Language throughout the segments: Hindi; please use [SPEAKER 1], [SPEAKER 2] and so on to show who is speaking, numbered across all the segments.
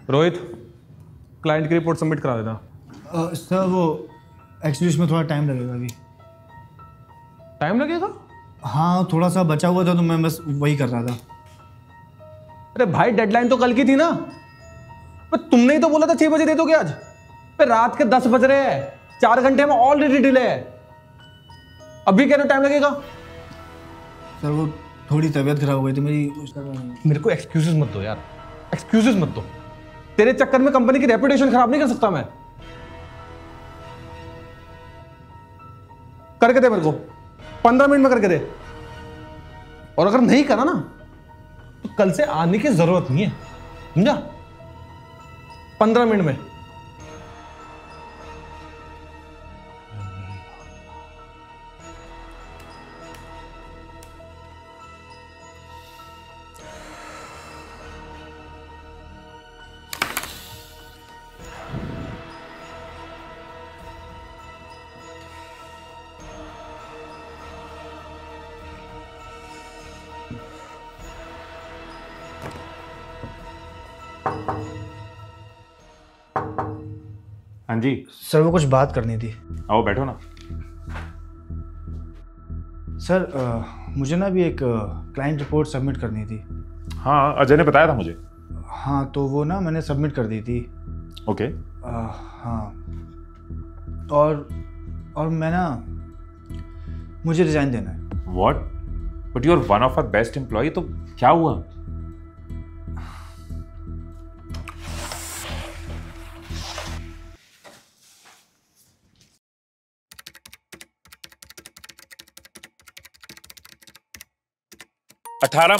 [SPEAKER 1] रोहित, क्लाइंट की रिपोर्ट सबमिट करा देना।
[SPEAKER 2] सर वो एक्चुअली इसमें थोड़ा टाइम लगेगा अभी।
[SPEAKER 1] टाइम लगेगा?
[SPEAKER 2] हाँ, थोड़ा सा बचा हुआ था तो मैं बस वही कर रहा था।
[SPEAKER 1] अरे भाई, डेडलाइन तो कल की थी ना। पर तुमने ही तो बोला था 6 बजे दे दोगे आज। पे रात के 10 बज रहे हैं, 4 घंटे में ऑलरेडी डिले है। अभी कह रहे हो टाइम लगेगा?
[SPEAKER 2] सर वो थोड़ी तबीयत खराब हो गई थी मेरी।
[SPEAKER 1] मेरे को एक्सक्यूजेस मत दो यार, एक्सक्यूजेस मत दो। तेरे चक्कर में कंपनी की रेपुटेशन खराब नहीं कर सकता मैं। करके दे मेरे को, 15 मिनट में करके दे। और अगर नहीं करा ना तो कल से आने की जरूरत नहीं है, समझा? 15 मिनट में।
[SPEAKER 3] हाँ जी
[SPEAKER 2] सर वो कुछ बात करनी थी।
[SPEAKER 3] आओ बैठो ना।
[SPEAKER 2] सर मुझे ना अभी एक क्लाइंट रिपोर्ट सबमिट करनी थी।
[SPEAKER 3] हाँ, अजय ने बताया था मुझे।
[SPEAKER 2] हाँ तो वो ना मैंने सबमिट कर दी थी।
[SPEAKER 3] ओके।
[SPEAKER 2] हाँ और मैं ना, मुझे रिजाइन देना है।
[SPEAKER 3] What? But you are one of our best employ, तो क्या हुआ?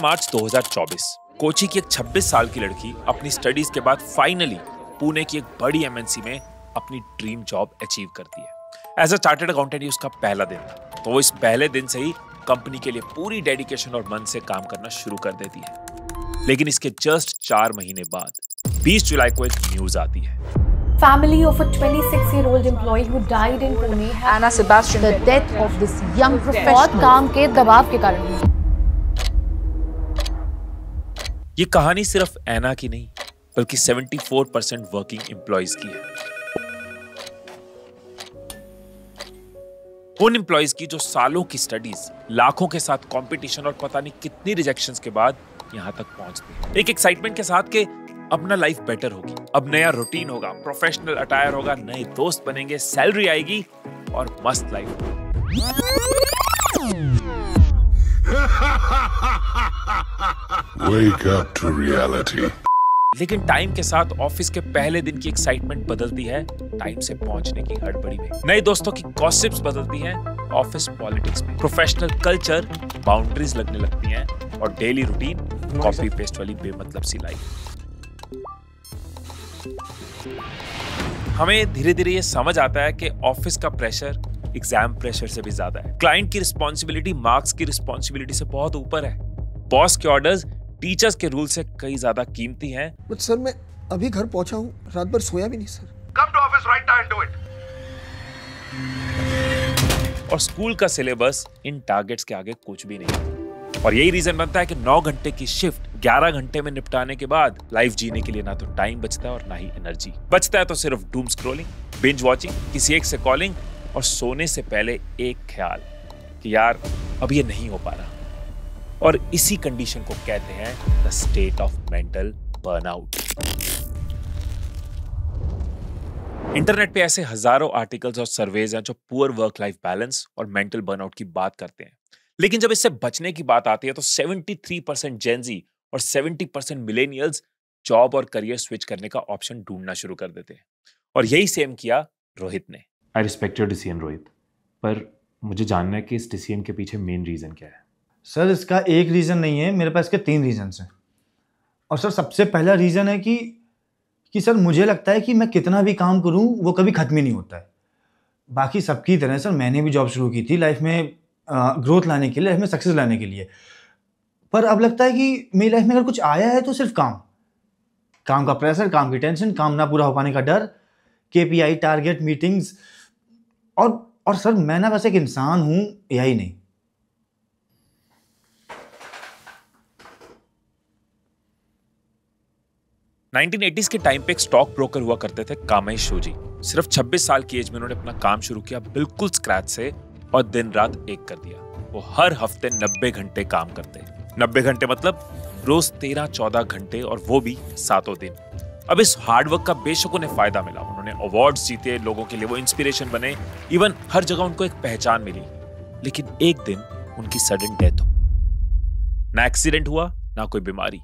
[SPEAKER 4] मार्च 2024 कोची की एक 26 साल की लड़की अपनी स्टडीज के बाद फाइनली पुणे की एक बड़ी एमएनसी में अपनी ड्रीम जॉब अचीव करती है। एज अ चार्टर्ड अकाउंटेंट ये उसका पहला दिन था, तो वो इस पहले दिन से ही कंपनी के लिए पूरी डेडिकेशन और मन से काम करना शुरू कर देती है। लेकिन इसके जस्ट 4 महीने बाद 20 जुलाई को एक न्यूज आती है।
[SPEAKER 5] Family of a 26-year-old employee who died in Pune, Anna Sebastian. The death of this young professional बहुत काम के दबाव के कारण हुई।
[SPEAKER 4] ये कहानी सिर्फ एना की नहीं, बल्कि 74% वर्किंग एम्प्लॉइज की है। उन एम्प्लॉइज की जो सालों की स्टडीज, लाखों के साथ कंपटीशन और पता नहीं कितनी रिजेक्शंस के बाद यहां तक पहुंचती है। एक एक्साइटमेंट के साथ कि अपना लाइफ बेटर होगी, अब नया रूटीन होगा, प्रोफेशनल अटायर होगा, नए दोस्त बनेंगे, सैलरी आएगी और मस्त life.
[SPEAKER 6] Wake up to reality.
[SPEAKER 4] लेकिन टाइम के साथ ऑफिस के पहले दिन की एक्साइटमेंट बदलती है टाइम से पहुंचने की हड़बड़ी में। नए दोस्तों की गॉसिप्स बदलती हैं ऑफिस पॉलिटिक्स में। प्रोफेशनल कल्चर बाउंड्रीज लगने लगती हैं और डेली रूटीन कॉपी पेस्ट वाली बेमतलब सी लाइफ। हमें धीरे धीरे ये समझ आता है कि ऑफिस का प्रेशर एग्जाम प्रेशर से भी ज्यादा है। क्लाइंट की रिस्पॉन्सिबिलिटी मार्क्स की रिस्पॉन्सिबिलिटी से बहुत ऊपर है। बॉस के ऑर्डर्स टीचर्स के रूल से कई ज्यादा कीमती हैं।
[SPEAKER 7] बट सर मैं अभी घर पहुंचा हूं, रात भर सोया भी नहीं sir.
[SPEAKER 6] Come to office right now and do it.
[SPEAKER 4] और स्कूल का सिलेबस इन टारगेट्स के आगे कुछ भी नहीं। और यही रीजन बनता है कि 9 घंटे की शिफ्ट 11 घंटे में निपटाने के बाद लाइफ जीने के लिए ना तो टाइम बचता है और ना ही एनर्जी बचता है। तो सिर्फ डूम स्क्रॉलिंग, बिंज वॉचिंग, किसी एक से कॉलिंग और सोने से पहले एक ख्याल कि यार अब ये नहीं हो पा रहा। और इसी कंडीशन को कहते हैं the state of mental burnout. Internet पे ऐसे हजारों आर्टिकल्स और सर्वेज हैं जो पुअर वर्क लाइफ बैलेंस और मेंटल बर्नआउट की बात करते हैं। लेकिन जब इससे बचने की बात आती है तो 73% जेनजी और 70% मिलेनियल्स जॉब और करियर स्विच करने का ऑप्शन ढूंढना शुरू कर देते हैं। और यही सेम किया रोहित ने।
[SPEAKER 3] I respect your decision Rohit, पर मुझे जानना है कि इस डिसीजन के पीछे मेन रीजन क्या है।
[SPEAKER 2] सर इसका एक रीज़न नहीं है, मेरे पास इसके 3 रीजन्स हैं। और सर सबसे पहला रीज़न है कि सर मुझे लगता है कि मैं कितना भी काम करूं वो कभी ख़त्म ही नहीं होता है। बाकी सबकी तरह सर मैंने भी जॉब शुरू की थी लाइफ में ग्रोथ लाने के लिए, लाइफ में सक्सेस लाने के लिए। पर अब लगता है कि मेरी लाइफ में अगर कुछ आया है तो सिर्फ काम का प्रेशर, काम की टेंशन, काम ना पूरा हो पाने का डर, KPI टारगेट मीटिंग्स। और सर मैं ना बस एक इंसान हूँ, AI नहीं।
[SPEAKER 4] 1980s के टाइम पे एक स्टॉक ब्रोकर हुआ करते थे कामेश शोजी। सिर्फ 26 साल की एज में उन्होंने अपना काम शुरू किया बिल्कुल स्क्रैच से और दिन रात एक कर दिया। वो हर हफ्ते 90 घंटे काम करते। 90 घंटे मतलब रोज 13-14 घंटे और वो भी 7 दिन। अब इस हार्डवर्क का बेशक उन्हें फायदा मिला, उन्होंने अवार्ड्स जीते, लोगों के लिए वो इंस्पिरेशन बने, इवन हर जगह उनको एक पहचान मिली। लेकिन एक दिन उनकी सडन डेथ हो। ना एक्सीडेंट हुआ ना कोई बीमारी,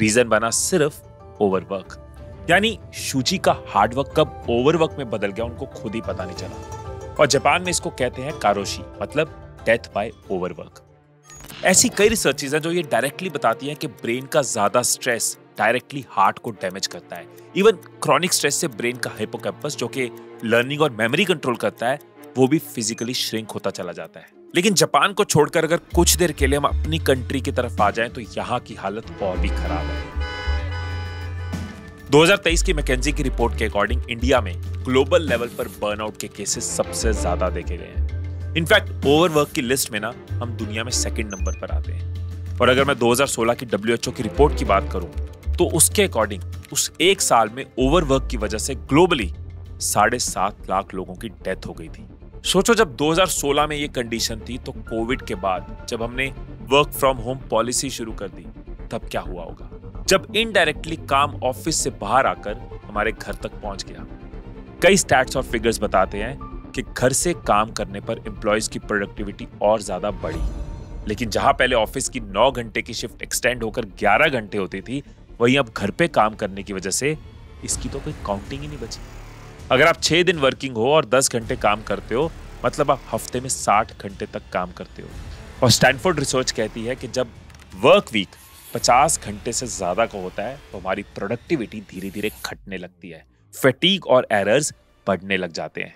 [SPEAKER 4] रीजन बना सिर्फ ओवरवर्क। यानी शूची का हार्डवर्क कब ओवरवर्क में बदल गया उनको खुद ही पता नहीं चला। और जापान में इसको कहते हैं कारोशी, मतलब डेथ बाय ओवरवर्क। ऐसी कई रिसर्चेज हैं जो ये डायरेक्टली बताती हैं कि ब्रेन का ज्यादा स्ट्रेस डायरेक्टली हार्ट को डैमेज करता है। इवन क्रॉनिक स्ट्रेस से ब्रेन का हिपोकैम्पस जो कि लर्निंग और मेमोरी कंट्रोल करता है वो भी फिजिकली श्रिंक होता चला जाता है। लेकिन जापान को छोड़कर अगर कुछ देर के लिए हम अपनी कंट्री की तरफ आ जाएं तो यहाँ की हालत और भी खराब है। 2023 की मैकेंजी की रिपोर्ट के अकॉर्डिंग इंडिया में ग्लोबल लेवल पर बर्नआउट के केसेस सबसे ज्यादा देखे गए हैं। इनफैक्ट ओवरवर्क की लिस्ट में ना हम दुनिया में सेकंड नंबर पर आते हैं। और अगर मैं 2016 की WHO की रिपोर्ट की बात करूं तो उसके अकॉर्डिंग उस एक साल में ओवरवर्क की वजह से ग्लोबली 7.5 लाख लोगों की डेथ हो गई थी। सोचो जब 2016 में ये कंडीशन थी तो कोविड के बाद जब हमने वर्क फ्रॉम होम पॉलिसी शुरू कर दी तब क्या हुआ होगा, जब इनडायरेक्टली काम ऑफिस से बाहर आकर हमारे घर तक पहुंच गया। कई स्टैट्स और फिगर्स बताते हैं कि घर से काम करने पर एम्प्लॉयज की प्रोडक्टिविटी और ज्यादा बढ़ी। लेकिन जहां पहले ऑफिस की 9 घंटे की शिफ्ट एक्सटेंड होकर 11 घंटे होती थी, वहीं अब घर पे काम करने की वजह से इसकी तो कोई काउंटिंग ही नहीं बची। अगर आप 6 दिन वर्किंग हो और 10 घंटे काम करते हो मतलब आप हफ्ते में 60 घंटे तक काम करते हो। और स्टैनफोर्ड रिसर्च कहती है कि जब वर्क वीक 50 घंटे से ज्यादा का होता है तो हमारी प्रोडक्टिविटी धीरे धीरे घटने लगती है, फैटीग और एरर्स बढ़ने लग जाते हैं।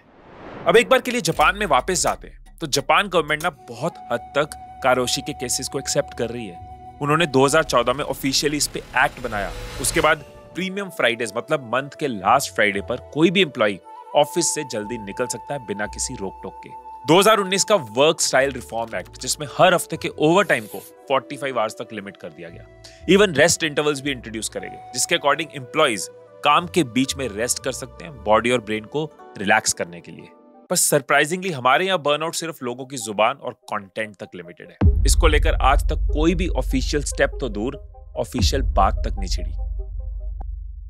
[SPEAKER 4] अब एक बार के लिए जापान में वापस जाते हैं तो जापान गवर्नमेंट ना बहुत हद तक कारोशी के केसेस को एक्सेप्ट कर रही है। उन्होंने 2014 में ऑफिशियली इस पे एक्ट बनाया। उसके बाद प्रीमियम फ्राइडेज मतलब मंथ के लास्ट फ्राइडे पर कोई भी एम्प्लॉय ऑफिस से जल्दी निकल सकता है बिना किसी रोक टोक के। 2019 का वर्क स्टाइल रिफॉर्म एक्ट जिसमें हर हफ्ते के ओवर टाइम को 45 आवर्स तक लिमिट कर दिया गया। इवन रेस्ट इंटरवल्स भी इंट्रोड्यूस करेंगे जिसके अकॉर्डिंग एम्प्लॉयज काम के बीच में रेस्ट कर सकते हैं बॉडी और ब्रेन को रिलैक्स करने के लिए। पर सरप्राइजिंगली हमारे यहाँ बर्नआउट सिर्फ लोगों की जुबान और कंटेंट तक लिमिटेड है। इसको लेकर आज तक कोई भी ऑफिशियल स्टेप तो दूर ऑफिशियल बात तक नहीं छिड़ी।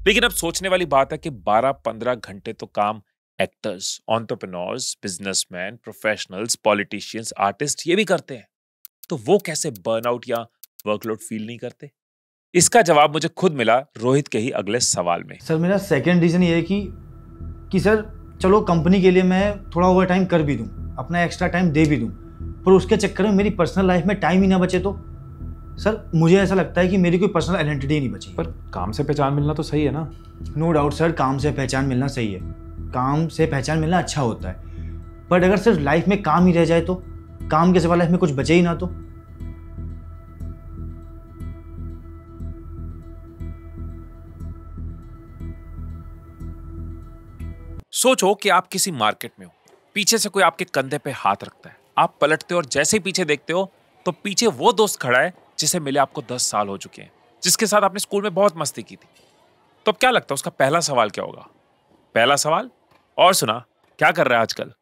[SPEAKER 4] लेकिन अब सोचने वाली बात है कि 12-15 घंटे तो काम actors, entrepreneurs, businessman, professionals, politicians, artist ये भी करते हैं, तो वो कैसे बर्नआउट या वर्कलोड फील नहीं करते? इसका जवाब मुझे खुद मिला रोहित के ही अगले सवाल में।
[SPEAKER 2] सर मेरा सेकंड रीज़न ये है कि सर चलो कंपनी के लिए मैं थोड़ा ओवर टाइम कर भी दूं, अपना एक्स्ट्रा टाइम दे भी दूं, पर उसके चक्कर में मेरी पर्सनल लाइफ में टाइम ही ना बचे तो सर मुझे ऐसा लगता है कि मेरी कोई पर्सनल आइडेंटिटी नहीं बची।
[SPEAKER 3] पर काम से पहचान मिलना तो सही है ना?
[SPEAKER 2] नो डाउट सर, काम से पहचान मिलना सही है, काम से पहचान मिलना अच्छा होता है, बट अगर सिर्फ लाइफ में काम ही रह जाए तो काम के सिवा लाइफ में कुछ बचे ही ना तो।
[SPEAKER 4] सोचो कि आप किसी मार्केट में हो, पीछे से कोई आपके कंधे पे हाथ रखता है, आप पलटते हो और जैसे ही पीछे देखते हो तो पीछे वो दोस्त खड़ा है जिसे मिले आपको 10 साल हो चुके हैं, जिसके साथ आपने स्कूल में बहुत मस्ती की थी। तो अब क्या लगता है उसका पहला सवाल क्या होगा? पहला सवाल, और सुना क्या कर रहा है आजकल?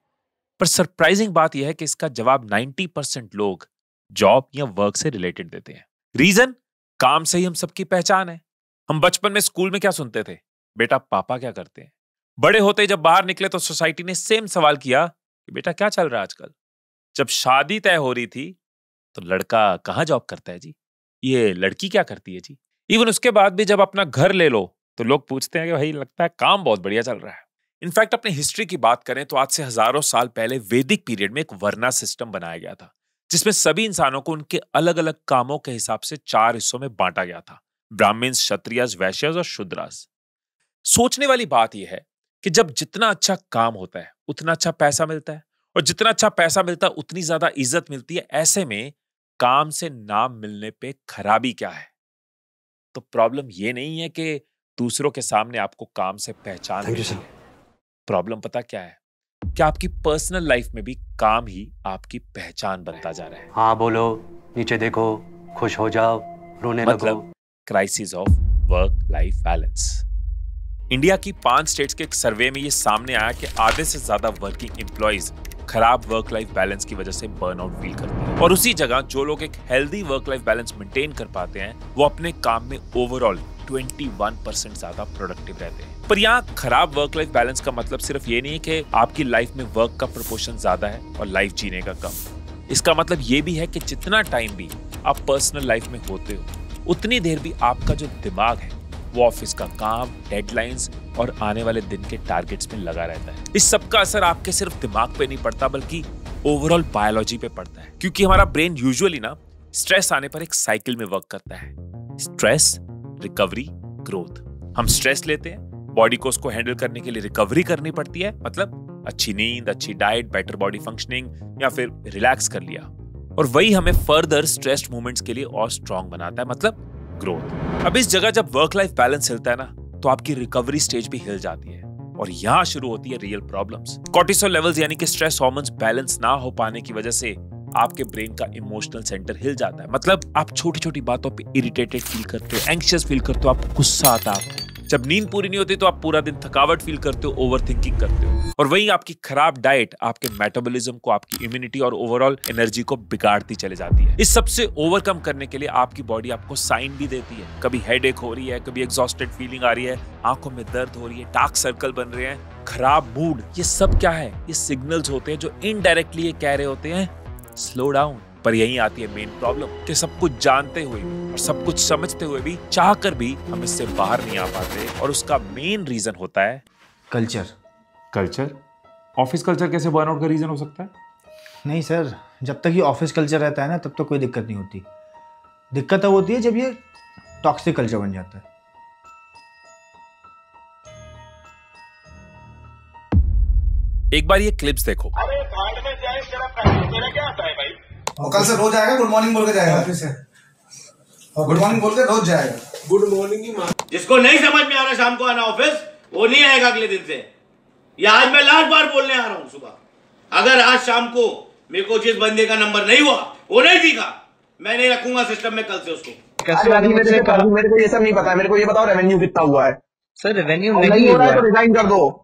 [SPEAKER 4] पर सरप्राइजिंग बात यह है कि इसका जवाब 90% लोग जॉब या वर्क से रिलेटेड देते हैं। रीजन, काम से ही हम सबकी पहचान है। हम बचपन में स्कूल में क्या सुनते थे? बेटा पापा क्या करते हैं? बड़े होते ही जब बाहर निकले तो सोसाइटी ने सेम सवाल किया कि बेटा क्या चल रहा है आजकल? जब शादी तय हो रही थी तो लड़का कहाँ जॉब करता है जी, ये लड़की क्या करती है जी। इवन उसके बाद भी जब अपना घर ले लो तो लोग पूछते हैं कि भाई लगता है काम बहुत बढ़िया चल रहा है। इनफैक्ट अपने हिस्ट्री की बात करें तो आज से हजारों साल पहले वैदिक पीरियड में एक वर्ना सिस्टम बनाया गया था जिसमें सभी इंसानों को उनके अलग अलग कामों के हिसाब से 4 हिस्सों में बांटा गया था, ब्राह्मण्स, क्षत्रियस, वैश्यस और शूद्रास। सोचने वाली बात यह है कि जब जितना अच्छा काम होता है उतना अच्छा पैसा मिलता है, और जितना अच्छा पैसा मिलता है उतनी ज्यादा इज्जत मिलती है। ऐसे में काम से नाम मिलने पे खराबी क्या है? तो प्रॉब्लम ये नहीं है कि दूसरों के सामने आपको काम से पहचान मिलती है। प्रॉब्लम पता क्या है? कि आपकी पर्सनल लाइफ में भी काम ही आपकी पहचान बनता जा रहा है।
[SPEAKER 8] हाँ बोलो, नीचे देखो, खुश हो जाओ, रोने लगो।
[SPEAKER 4] मतलब crisis of work life balance. India की 5 स्टेट्स के एक सर्वे में ये सामने आया कि आधे से ज्यादा वर्किंग एम्प्लॉइज खराब वर्क लाइफ बैलेंस की वजह से बर्नआउट फील करते हैं, और उसी जगह जो लोग एक healthy work life balance maintain कर पाते हैं वो अपने काम में ओवरऑल 21% ज्यादा प्रोडक्टिव रहते हैं। पर यहाँ खराब वर्क लाइफ बैलेंस का मतलब सिर्फ ये नहीं है कि आपकी लाइफ में वर्क का प्रोपोर्शन ज्यादा है और लाइफ जीने का कम। इसका मतलब ये भी है कि जितना टाइम भी आप पर्सनल लाइफ में होते हो उतनी देर भी आपका जो दिमाग है वो ऑफिस का काम, डेडलाइंस और आने वाले दिन के टारगेट्स में लगा रहता है। इस सब का असर आपके सिर्फ दिमाग पे नहीं पड़ता बल्कि ओवरऑल बायोलॉजी पे पड़ता है, क्योंकि हमारा ब्रेन यूजुअली ना स्ट्रेस आने पर एक साइकिल में वर्क करता है। Stress, recovery, growth. हम स्ट्रेस लेते हैं, बॉडी को उसको हैंडल करने के लिए रिकवरी करनी पड़ती है, मतलब अच्छी नींद, अच्छी डाइट, बेटर बॉडी फंक्शनिंग या फिर रिलैक्स कर लिया, और वही हमें फर्दर स्ट्रेस्ड मूवमेंट्स के लिए और स्ट्रांग बनाता है, मतलब ग्रोथ। अब इस जगह जब वर्क लाइफ बैलेंस हिलता है ना तो आपकी रिकवरी स्टेज भी हिल जाती है, और यहां शुरू होती है रियल प्रॉब्लम्स। कॉर्टिसोल लेवल्स यानी कि स्ट्रेस हार्मोन्स बैलेंस ना हो पाने की वजह से आपके ब्रेन का इमोशनल सेंटर हिल जाता है, मतलब आप छोटी छोटी बातों पे इरिटेटेड फील करते हो, एंग्शियस फील करते हो, आपको गुस्सा आता है। जब नींद पूरी नहीं होती तो आप पूरा दिन थकावट फील करते हो, ओवरथिंकिंग करते हो, और वहीं आपकी खराब डाइट आपके मेटाबॉलिज्म को, आपकी इम्यूनिटी और ओवरऑल एनर्जी को बिगाड़ती चले जाती है। इस सबसे ओवरकम करने के लिए आपकी बॉडी आपको साइन भी देती है। कभी हेडेक हो रही है, कभी एग्जॉस्टेड फीलिंग आ रही है, आंखों में दर्द हो रही है, डार्क सर्कल बन रहे हैं, खराब मूड, ये सब क्या है? ये सिग्नल्स होते हैं जो इनडायरेक्टली ये कह रहे होते हैं स्लो डाउन। पर यहीं आती है मेन प्रॉब्लम कि सब कुछ जानते हुए और सब कुछ समझते हुए भी चाहकर भी हम इससे बाहर नहीं आ पाते, और उसका मेन रीजन होता है
[SPEAKER 2] कल्चर।
[SPEAKER 3] कल्चर? ऑफिस कल्चर कैसे बर्नआउट का रीजन हो सकता है?
[SPEAKER 2] नहीं सर, जब तक ये ऑफिस कल्चर रहता है ना तब तक कोई दिक्कत नहीं होती। दिक्कत तब होती है जब ये टॉक्सिक कल्चर बन जाता है।
[SPEAKER 4] एक बार ये क्लिप्स देखो।
[SPEAKER 6] अरे भाड़ में जाए तेरा पैसा, तेरा क्या आता है भाई?
[SPEAKER 8] और कल से रोज आएगा, गुड मॉर्निंग बोल के जाएगा ऑफिस से, और गुड मॉर्निंग बोल के रोज जाएगा।
[SPEAKER 6] गुड मॉर्निंग ही मार।
[SPEAKER 9] जिसको नहीं समझ में आ रहा शाम को आना ऑफिस, वो नहीं आएगा अगले दिन से। या आज मैं लास्ट बार बोलने आ रहा हूं सुबह, अगर आज शाम को मेरे को जिस बंदे का नंबर नहीं हुआ, वो नहीं दिखा, मैं नहीं रखूंगा सिस्टम में कल से उसको।
[SPEAKER 8] मेरे को ये सब नहीं पता है, मेरे को ये बताओ रेवेन्यू कितना हुआ है?
[SPEAKER 10] सर रेवेन्यू नहीं
[SPEAKER 8] हो रहा है तो रिजाइन कर दो।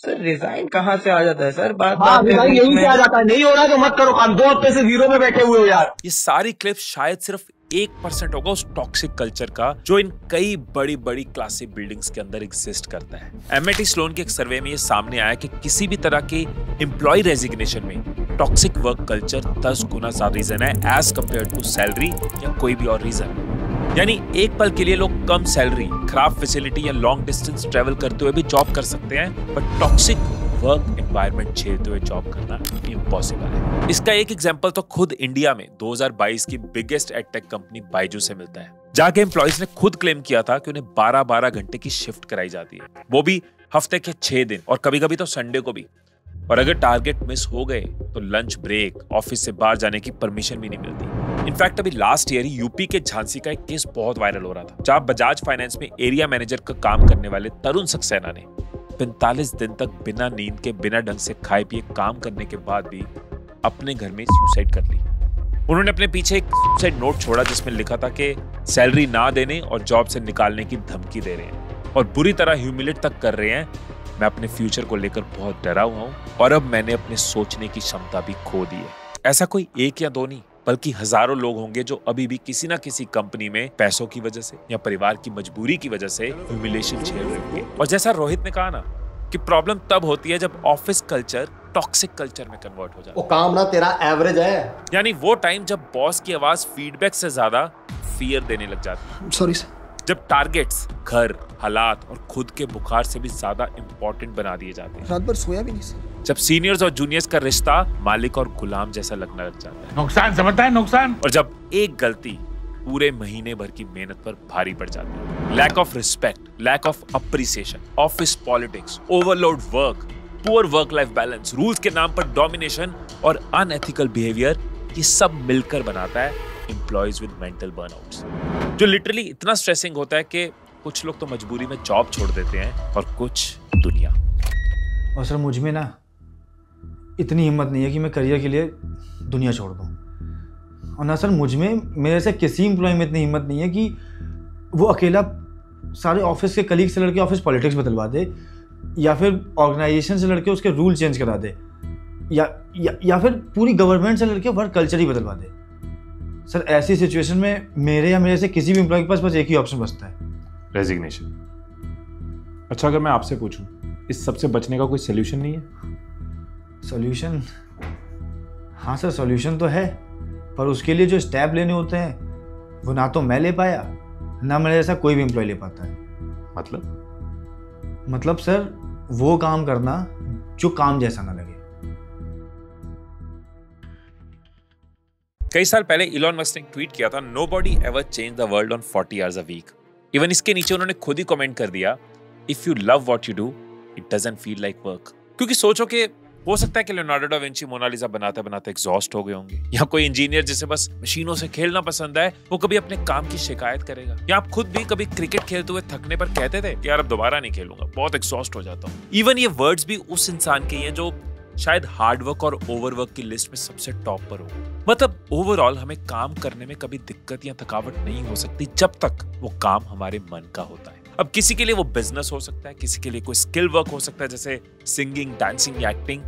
[SPEAKER 10] सर रिजाइन कहाँ से आ जाता है सर? बात
[SPEAKER 8] रिजाइन यहीं से आ जाता है। नहीं हो रहा तो मत करो काम, 2 हफ्ते से 0 में बैठे हुए हो यार।
[SPEAKER 4] ये सारी क्लिप्स शायद सिर्फ 1% होगा उस टॉक्सिक कल्चर का जो इन कई बड़ी बड़ी क्लासिक बिल्डिंग्स के अंदर एग्जिस्ट करता है। एमआईटी स्लोन के एक सर्वे में ये सामने आया कि किसी भी तरह के एम्प्लॉय रेजिग्नेशन में टॉक्सिक वर्क कल्चर 10 गुना ज्यादा रीजन है एज कंपेयर टू सैलरी या कोई भी और रीजन। यानी एक पल के लिए लोग कम सैलरी, खराब फैसिलिटी या लॉन्ग डिस्टेंस ट्रेवल करते हुए भी जॉब कर सकते हैं, बट टॉक्सिक वर्क एनवायरनमेंट झेलते हुए जॉब करना इम्पॉसिबल है। इसका एक एग्जांपल तो खुद इंडिया में 2022 की बिगेस्ट एडटेक कंपनी बायजू से मिलता है, जहां के एम्प्लॉइज ने खुद क्लेम किया था कि उन्हें 12-12 घंटे की शिफ्ट कराई जाती है, वो भी हफ्ते के 6 दिन और कभी-कभी तो संडे को भी। और अगर टारगेट मिस हो गए तो लंच ब्रेक, ऑफिस से बाहर जाने की परमिशन भी नहीं मिलती। इनफैक्ट अभी लास्ट ईयर यूपी के झांसी का एक केस बहुत वायरल हो रहा था, जहां बजाज फाइनेंस में एरिया मैनेजर का काम करने वाले तरुण सक्सेना ने 45 दिन तक बिना नींद के, बिना ढंग से खाए पिए काम करने के बाद भी अपने घर में सुसाइड कर ली। उन्होंने अपने पीछे एक सुसाइड नोट छोड़ा जिसमें लिखा था कि सैलरी ना देने और जॉब से निकालने की धमकी दे रहे हैं और बुरी तरह ह्यूमिलेट तक कर रहे हैं। मैं अपने फ्यूचर को लेकर बहुत डरा हुआ हूं और अब मैंने अपने सोचने की क्षमता भी खो दी है। ऐसा कोई 1 या 2 नहीं बल्कि हजारों लोग होंगे जो अभी भी किसी ना किसी कंपनी में पैसों की वजह से या परिवार की मजबूरी की वजह से ह्यूमिलेशन झेल रहे होंगे। और जैसा रोहित ने कहा ना कि प्रॉब्लम तब होती है जब ऑफिस कल्चर टॉक्सिक कल्चर में कन्वर्ट हो जाता है।
[SPEAKER 11] वो काम ना तेरा एवरेज है,
[SPEAKER 4] यानी वो टाइम जब बॉस की आवाज फीडबैक से ज्यादा फियर देने लग जाती है।
[SPEAKER 7] Sorry sir.
[SPEAKER 4] जब टारगेट्स घर, हालात और खुद के बुखार से भी ज्यादा इंपॉर्टेंट बना दिए जाते हैं।
[SPEAKER 7] रात भर सोया भी नहीं सर।
[SPEAKER 4] जब सीनियर्स और जूनियर्स का रिश्ता मालिक और गुलाम जैसा लगने लग जाता है।
[SPEAKER 6] नुकसान समझता है, नुकसान।
[SPEAKER 4] और जब एक गलती पूरे महीने भर की मेहनत पर भारी पड़ जाती है। Lack of respect, lack of appreciation, office politics, overload work, poor work life balance, rules के नाम पर डोमिनेशन और अनएथिकल बिहेवियर, ये सब मिलकर बनाता है एम्प्लॉयज विद मेंटल बर्नआउट्स, जो लिटरली इतना स्ट्रेसिंग होता है कि कुछ लोग तो मजबूरी में जॉब छोड़ देते हैं और कुछ दुनिया।
[SPEAKER 2] और सर मुझ में ना इतनी हिम्मत नहीं है कि मैं करियर के लिए दुनिया छोड़ दूं, और ना सर मुझ में, मेरे से किसी एम्प्लॉय में इतनी हिम्मत नहीं है कि वो अकेला सारे ऑफिस के कलीग से लड़के ऑफिस पॉलिटिक्स बदलवा दे, या फिर ऑर्गेनाइजेशन से लड़के उसके रूल चेंज करा दे, या फिर पूरी गवर्नमेंट से लड़के वर्क कल्चर ही बदलवा दे। सर ऐसी सिचुएशन में मेरे या मेरे से किसी भी एम्प्लॉय के पास बस एक ही ऑप्शन बचता है,
[SPEAKER 3] रेजिग्नेशन। अच्छा, अगर मैं आपसे पूछूं, इस सब से बचने का कोई सोल्यूशन नहीं है?
[SPEAKER 2] सॉल्यूशन? हाँ सर, सॉल्यूशन तो है, पर उसके लिए जो स्टेप लेने होते हैं वो ना तो मैं ले पाया, ना मेरे जैसा कोई भी एम्प्लॉय ले पाता है। मतलब सर, वो काम करना जो काम जैसा ना लगे।
[SPEAKER 4] कई साल पहले इलॉन मस्क ने ट्वीट किया था, nobody ever change the world on 40 hours a week. Even इसके नीचे उन्होंने खुद ही कमेंट कर दिया, if you love what you do it doesn't feel like work. क्योंकि सोचो कि हो सकता है कि लियोनार्डो डा विंची मोनालिसा बनाते बनाते एग्जॉस्ट हो गए होंगे, या कोई इंजीनियर जिसे बस मशीनों से खेलना पसंद है वो कभी अपने काम की शिकायत करेगा, या आप खुद भी कभी क्रिकेट खेलते हुए थकने पर कहते थे कि यार अब दोबारा नहीं खेलूंगा, बहुत एग्जॉस्ट हो जाता हूँ। इवन ये वर्ड्स भी उस इंसान के हैं जो शायद हार्डवर्क और ओवरवर्क की लिस्ट में सबसे टॉप पर हो। मतलब ओवरऑल हमें काम करने में कभी दिक्कत या थकावट नहीं हो सकती जब तक वो काम हमारे मन का होता है। अब किसी के लिए वो बिजनेस हो सकता है, किसी के लिए कोई स्किल वर्क हो सकता है जैसे सिंगिंग, डांसिंग या एक्टिंग,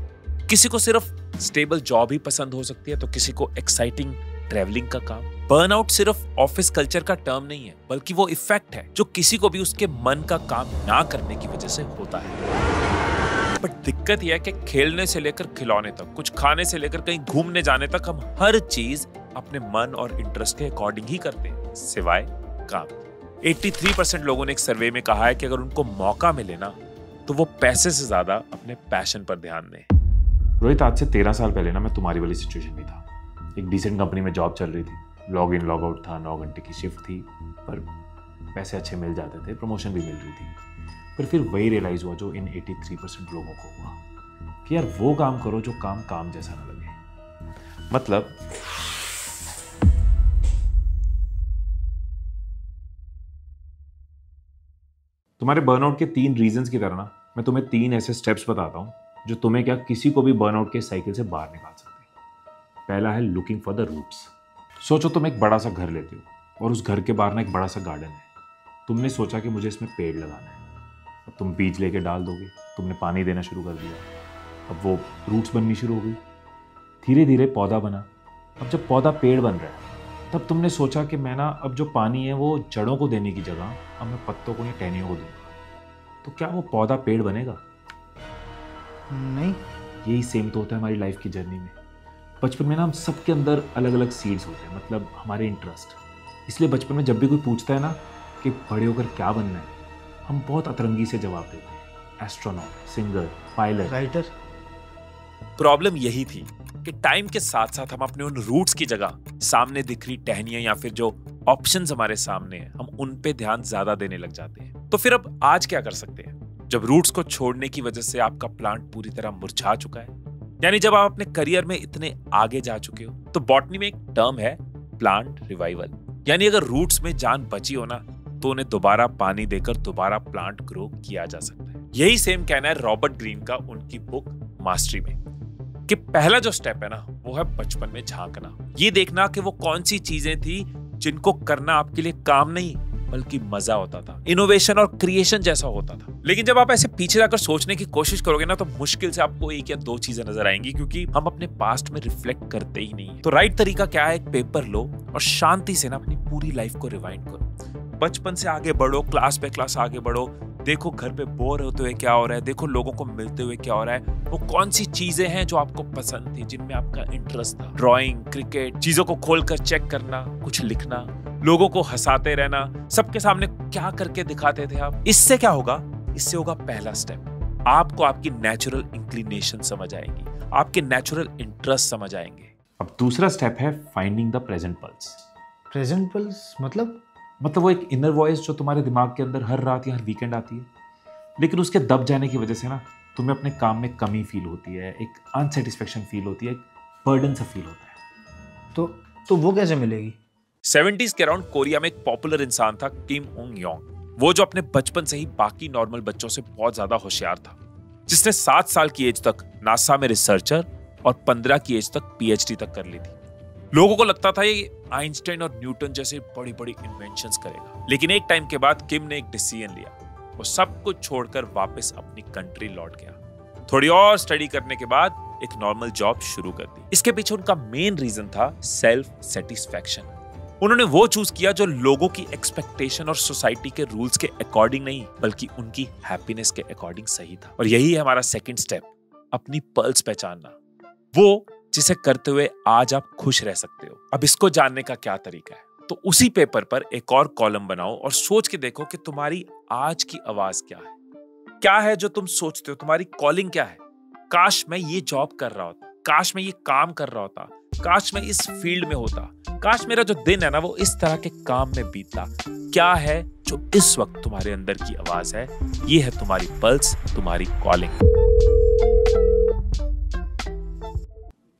[SPEAKER 4] किसी को सिर्फ स्टेबल जॉब ही पसंद हो सकती है, तो किसी को एक्साइटिंग ट्रैवलिंग का काम। बर्नआउट सिर्फ ऑफिस कल्चर का टर्म नहीं है, बल्कि वो इफेक्ट है जो किसी को भी उसके मन का काम ना करने की वजह से होता है। बट दिक्कत यह है कि खेलने से लेकर खिलौने तक, कुछ खाने से लेकर कहीं घूमने जाने तक हम हर चीज अपने मन और इंटरेस्ट के अकॉर्डिंग ही करते हैं, सिवाय काम। 83% लोगों ने एक सर्वे में कहा है कि अगर उनको मौका मिले ना तो वो पैसे से ज्यादा अपने पैशन पर ध्यान दें।
[SPEAKER 3] रोहित, आज से 13 साल पहले ना मैं तुम्हारी वाली सिचुएशन में था। एक डिसेंट कंपनी में जॉब चल रही थी, लॉग इन लॉग आउट था, 9 घंटे की शिफ्ट थी, पर पैसे अच्छे मिल जाते थे, प्रमोशन भी मिल रही थी। पर फिर वही रियलाइज हुआ जो इन 83% लोगों को हुआ कि यार वो काम करो जो काम जैसा ना लगे। मतलब तुम्हारे बर्नआउट के 3 रीजंस की तरह ना मैं तुम्हें 3 ऐसे स्टेप्स बताता हूं जो तुम्हें क्या किसी को भी बर्नआउट के साइकिल से बाहर निकाल सकते हैं। पहला है लुकिंग फॉर द रूट्स। सोचो तुम एक बड़ा सा घर लेते हो और उस घर के बाहर ना एक बड़ा सा गार्डन है। तुमने सोचा कि मुझे इसमें पेड़ लगाना है। अब तुम बीज लेके डाल दोगे, तुमने पानी देना शुरू कर दिया, अब वो रूट्स बननी शुरू हो गई, धीरे धीरे पौधा बना। अब जब पौधा पेड़ बन रहा है तब तुमने सोचा कि मैं ना अब जो पानी है वो जड़ों को देने की जगह अब मैं पत्तों को या टहनियों को दूंगा। तो क्या वो पौधा पेड़ बनेगा?
[SPEAKER 2] नहीं।
[SPEAKER 3] यही सेम तो होता है हमारी लाइफ की जर्नी में। बचपन में ना हम सबके अंदर अलग अलग सीड्स होते हैं, मतलब हमारे इंटरेस्ट। इसलिए बचपन में जब भी कोई पूछता है ना कि बड़े होकर क्या बनना है, हम बहुत अतरंगी से जवाब देते हैं, astronaut, singer, pilot,
[SPEAKER 2] writer.
[SPEAKER 4] Problem यही थी कि टाइम के साथ साथ हम अपने उन रूट्स की जगह सामने दिख रही टहनियां या फिर जो ऑप्शंस हमारे सामने हैं हम उन पे ध्यान ज्यादा देने लग जाते हैं। तो फिर अब आज क्या कर सकते हैं जब रूट्स को छोड़ने की वजह से आपका प्लांट पूरी तरह मुरझा चुका है, यानी जब आप अपने करियर में इतने आगे जा चुके हो? तो बॉटनी में एक टर्म है प्लांट रिवाइवल, यानी अगर रूट्स में जान बची हो ना तो उन्हें दोबारा पानी देकर दोबारा प्लांट ग्रो किया जा सकता है। यही सेम कहना है रॉबर्ट ग्रीन का उनकी बुक मास्टरी में कि पहला जो स्टेप है ना वो है बचपन में झांकना, ये देखना कि वो कौन सी चीजें थी जिनको करना आपके लिए काम नहीं बल्कि मजा होता था, इनोवेशन और क्रिएशन जैसा होता था। लेकिन जब आप ऐसे पीछे जाकर सोचने की कोशिश करोगे ना तो मुश्किल से आपको 1 या 2 चीजें नजर आएंगी, क्योंकि हम अपने पास्ट में रिफ्लेक्ट करते ही नहीं। तो राइट तरीका क्या है? एक पेपर लो और शांति से ना अपनी पूरी लाइफ को रिवाइंड करो। बचपन से आगे बढ़ो, क्लास पे क्लास आगे बढ़ो, देखो घर पे बोर होते हुए क्या हो रहा है, देखो लोगों को मिलते हुए क्या हो रहा है, वो कौन सी चीजें हैं जो आपको पसंद थी, जिनमें आपका इंटरेस्ट था। ड्राइंग, क्रिकेट, चीजों को खोलकर चेक करना, कुछ लिखना, लोगों को हंसाते रहना, सबके सामने क्या करके दिखाते थे आप। इससे क्या होगा? इससे होगा पहला स्टेप, आपको आपकी नेचुरल इंक्लिनेशन समझ आएगी, आपके नेचुरल इंटरेस्ट समझ आएंगे।
[SPEAKER 3] अब दूसरा स्टेप है finding the present pulse.
[SPEAKER 2] Present pulse मतलब
[SPEAKER 3] वो एक इनर वॉइस जो तुम्हारे दिमाग के अंदर हर रात या हर वीकेंड आती है, लेकिन उसके दब जाने की वजह से ना तुम्हें अपने काम में कमी फील होती है, एक अनसेटिस्फेक्शन फील होती है, एक बर्डन सा फील होता है।
[SPEAKER 2] तो वो कैसे मिलेगी?
[SPEAKER 4] 70s के अराउंड कोरिया में एक पॉपुलर इंसान था किम उंग योंग, वो जो अपने बचपन से ही बाकी नॉर्मल बच्चों से बहुत ज्यादा होशियार था, जिसने 7 साल की एज तक नासा में रिसर्चर और 15 की एज तक PhD तक कर ली थी। लोगों को लगता था ये आइंस्टाइन और न्यूटन जैसे बड़ी बड़ी इन्वेंशंस करेगा, लेकिन एक टाइम के बाद किम ने एक डिसीजन लिया। वो सब कुछ छोड़कर वापस अपनी कंट्री लौट गया। थोड़ी और स्टडी करने के बाद एक नॉर्मल जॉब शुरू कर दी। इसके पीछे उनका मेन रीजन था सेल्फ सेटिस्फैक्शन। उन्होंने वो चूज किया जो लोगों की एक्सपेक्टेशन और सोसाइटी के रूल्स के अकॉर्डिंग नहीं, बल्कि उनकी हैप्पीनेस के अकॉर्डिंग सही था। और यही है हमारा सेकंड स्टेप, अपनी पल्स पहचानना, वो जिसे करते हुए आज आप खुश रह सकते हो। अब इसको जानने का क्या तरीका है? तो उसी पेपर पर एक और कॉलम बनाओ और सोच के देखो कि तुम्हारी आज की आवाज क्या है। क्या है जो तुम सोचते हो? तुम्हारी कॉलिंग क्या है? काश मैं ये जॉब कर रहा होता, काश मैं ये काम कर रहा होता, काश मैं इस फील्ड में होता, काश मेरा जो दिन है ना वो इस तरह के काम में बीतता। क्या है जो इस वक्त तुम्हारे अंदर की आवाज है? ये है तुम्हारी पल्स, तुम्हारी कॉलिंग।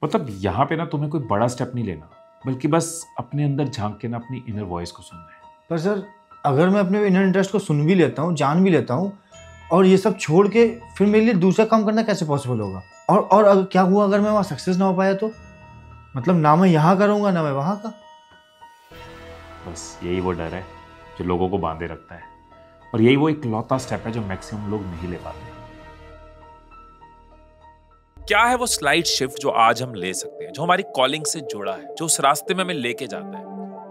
[SPEAKER 3] मतलब यहाँ पे ना तुम्हें कोई बड़ा स्टेप नहीं लेना, बल्कि बस अपने अंदर झांक के ना अपनी इनर वॉइस को सुनना है।
[SPEAKER 2] पर सर, अगर मैं अपने इनर इंटरेस्ट को सुन भी लेता हूँ, जान भी लेता हूँ, और ये सब छोड़ के फिर मेरे लिए दूसरा काम करना कैसे पॉसिबल होगा? और अगर क्या हुआ अगर मैं वहाँ सक्सेस ना हो पाया तो? मतलब ना मैं यहाँ करूँगा ना मैं वहाँ का।
[SPEAKER 3] बस यही वो डर है जो लोगों को बांधे रखता है, और यही वो इकलौता स्टेप है जो मैक्सिमम लोग नहीं ले पाते।
[SPEAKER 4] क्या है वो स्लाइड शिफ्ट जो आज हम ले सकते हैं, जो हमारी कॉलिंग से जुड़ा है, जो उस रास्ते में हमें लेके जाता है?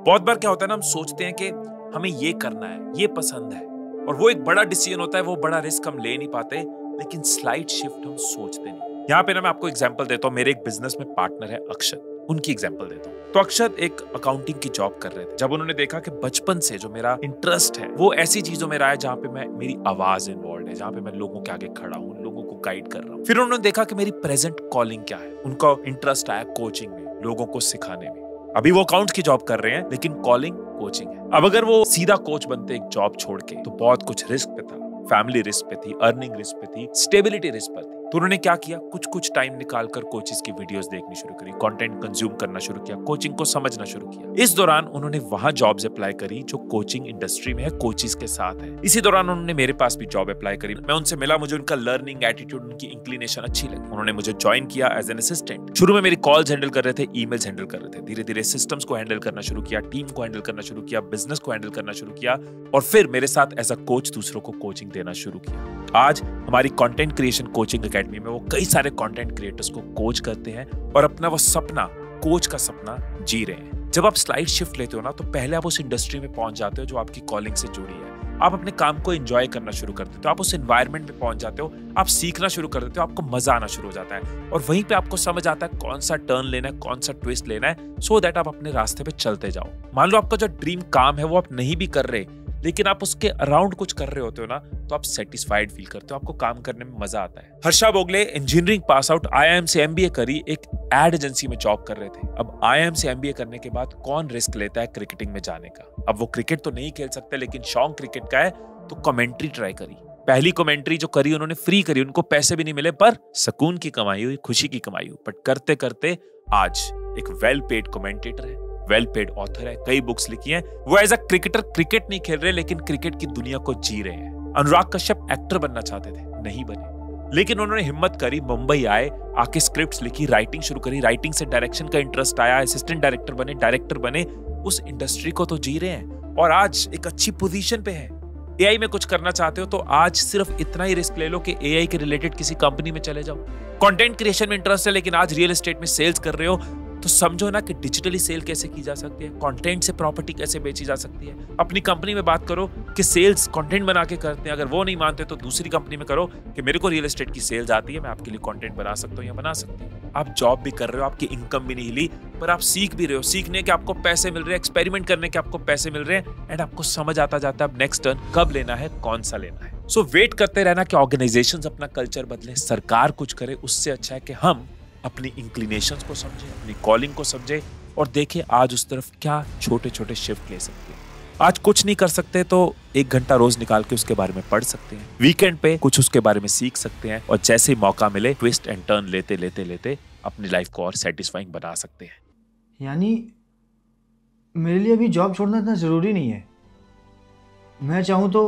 [SPEAKER 4] बहुत बार क्या होता है ना, हम सोचते हैं कि हमें ये करना है, ये पसंद है, और वो एक बड़ा डिसीजन होता है, वो बड़ा रिस्क हम ले नहीं पाते, लेकिन स्लाइड शिफ्ट हम सोचते नहीं। यहाँ पे ना मैं आपको एग्जांपल देता हूँ। मेरे एक बिजनेस में पार्टनर है अक्षत, उनकी एग्जांपल देता हूँ। तो अक्षत एक अकाउंटिंग की जॉब कर रहे थे। जब उन्होंने देखा कि बचपन से जो मेरा इंटरेस्ट है वो ऐसी चीजों में रहा है जहाँ पे मेरी आवाज इन्वॉल्व है, जहाँ पे मैं लोगों के आगे खड़ा हूँ, लोगों को गाइड कर रहा हूँ। फिर उन्होंने देखा कि मेरी प्रेजेंट कॉलिंग क्या है। उनका इंटरेस्ट आया कोचिंग में, लोगों को सिखाने में। अभी वो अकाउंट्स की जॉब कर रहे हैं, लेकिन कॉलिंग कोचिंग है। अब अगर वो सीधा कोच बनते एक जॉब छोड़ के, तो बहुत कुछ रिस्क पे था, फैमिली रिस्क पे थी, अर्निंग रिस्क पे थी, स्टेबिलिटी रिस्क पर थी। तो उन्होंने क्या किया, कुछ टाइम निकालकर कोचेस की वीडियोस देखनी शुरू करी, कंटेंट कंज्यूम करना शुरू किया, कोचिंग को समझना शुरू किया। इस दौरान उन्होंने वहां जॉब्स अप्लाई करी जो कोचिंग इंडस्ट्री में है, कोचेस के साथ है। इसी दौरान उन्होंने मेरे पास भी जॉब अप्लाई करी। मैं उनसे मिला, मुझे उनका लर्निंग एटीट्यूड, उनकी इंक्लिनेशन अच्छी लगी। उन्होंने मुझे ज्वाइन किया एज एन असिस्टेंट। शुरू में मेरी कॉल्स हैंडल कर रहे थे, ईमेल्स हैंडल कर रहे थे। धीरे धीरे सिस्टम्स को हैंडल करना शुरू किया, टीम को हैंडल करना शुरू किया, बिजनेस को हैंडल करना शुरू किया, और फिर मेरे साथ एज अ कोच दूसरों को कोचिंग देना शुरू किया। आज हमारी कंटेंट क्रिएशन कोचिंग एकेडमी में वो कई सारे कंटेंट क्रिएटर्स को कोच करते हैं और अपना वो सपना, कोच का सपना जी रहे हैं। जब आप स्लाइड शिफ्ट लेते हो ना, तो पहले आप उस इंडस्ट्री में पहुंच जाते हो जो आपकी कॉलिंग से जुड़ी है। आप अपने काम को एंजॉय करना शुरू कर देते हो, आप उस एनवायरनमेंट में पहुंच जाते हो, आप सीखना शुरू कर देते हो, आपको मजा आना शुरू हो जाता है, और वहीं पे आपको समझ आता है कौन सा टर्न लेना है, कौन सा ट्विस्ट लेना है, सो दैट आप अपने रास्ते पे चलते जाओ। मान लो आपका जो ड्रीम काम है वो आप नहीं भी कर रहे, लेकिन आप उसके अराउंड कुछ कर रहे होते हो ना, तो आप सेटिस्फाइड फील करते हो, आपको काम करने में मजा आता है। Harsha Bogle engineering pass out, IIM से MBA करी, एक एड एजेंसी में जॉब कर रहे थे। अब IIM से MBA करने के बाद कौन रिस्क लेता है क्रिकेटिंग में जाने का? अब वो क्रिकेट तो नहीं खेल सकते, लेकिन शौक क्रिकेट का है, तो कमेंट्री ट्राई करी। पहली कमेंट्री जो करी उन्होंने फ्री करी, उनको पैसे भी नहीं मिले, पर सुकून की कमाई हुई, खुशी की कमाई हुई। बट करते करते आज एक वेल पेड कमेंटेटर है, वेल पेड ऑथर है, कई बुक्स लिखी हैं। वो एज अ क्रिकेटर क्रिकेट नहीं खेल रहे, लेकिन क्रिकेट की दुनिया को जी रहे हैं। अनुराग कश्यप एक्टर बनना चाहते थे, नहीं बने, लेकिन उन्होंने हिम्मत करी, मुंबई आए, आके स्क्रिप्ट्स लिखी, राइटिंग शुरू करी, राइटिंग से डायरेक्शन का इंटरेस्ट आया, असिस्टेंट डायरेक्टर बने, डायरेक्टर बने, उस इंडस्ट्री को तो जी रहे हैं और आज एक अच्छी पोजीशन पे है। AI में कुछ करना चाहते हो तो आज सिर्फ इतना ही रिस्क ले लो कि AI के रिलेटेड किसी कंपनी में चले जाओ। कंटेंट क्रिएशन में इंटरेस्ट है, लेकिन आज रियल एस्टेट में सेल्स कर रहे हो, तो समझो ना कि डिजिटली सेल कैसे की जा सकती है, कंटेंट से प्रॉपर्टी कैसे बेची जा सकती है। अपनी कंपनी में बात करो कि सेल्स कंटेंट बना के करते हैं, अगर वो नहीं मानते तो दूसरी कंपनी में करो कि मेरे को रियल एस्टेट की सेल्स आती है, मैं आपके लिए कंटेंट बना सकता हूँ या बना सकती हूँ। आप जॉब भी कर रहे हो, आपकी इनकम भी नहीं हिली, पर आप सीख भी रहे हो, सीखने के आपको पैसे मिल रहे हैं, एक्सपेरिमेंट करने के आपको पैसे मिल रहे हैं, एंड आपको समझ आता जाता है अब नेक्स्ट टर्न कब लेना है, कौन सा लेना है। सो वेट करते रहना कि ऑर्गेनाइजेशंस अपना कल्चर बदले, सरकार कुछ करे, उससे अच्छा है कि हम अपनी इंक्लिनेशंस को समझे, अपनी कॉलिंग को समझे और देखें आज उस तरफ क्या छोटे छोटे शिफ्ट ले सकते हैं। आज कुछ नहीं कर सकते तो 1 घंटा रोज निकाल के उसके बारे में पढ़ सकते हैं, वीकेंड पे कुछ उसके बारे में सीख सकते हैं, और जैसे ही मौका मिले ट्विस्ट एंड टर्न लेते लेते लेते अपनी लाइफ को और सेटिस्फाइंग बना सकते हैं।
[SPEAKER 2] यानी मेरे लिए अभी जॉब छोड़ना इतना ज़रूरी नहीं है। मैं चाहूँ तो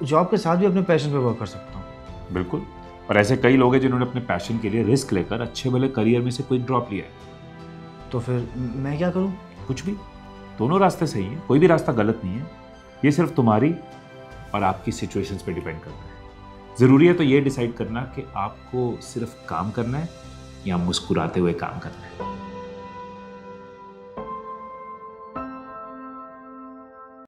[SPEAKER 2] जॉब के साथ भी अपने पैशन पे वर्क कर सकता हूँ।
[SPEAKER 3] बिल्कुल, और ऐसे कई लोग हैं जिन्होंने अपने पैशन के लिए रिस्क लेकर अच्छे भले करियर में से कोई ड्रॉप लिया है।
[SPEAKER 2] तो फिर मैं क्या करूं?
[SPEAKER 3] कुछ भी, दोनों रास्ते सही हैं, कोई भी रास्ता गलत नहीं है। ये सिर्फ तुम्हारी और आपकी सिचुएशंस पे डिपेंड करता है। ज़रूरी है तो ये डिसाइड करना कि आपको सिर्फ काम करना है या मुस्कुराते हुए काम करना है।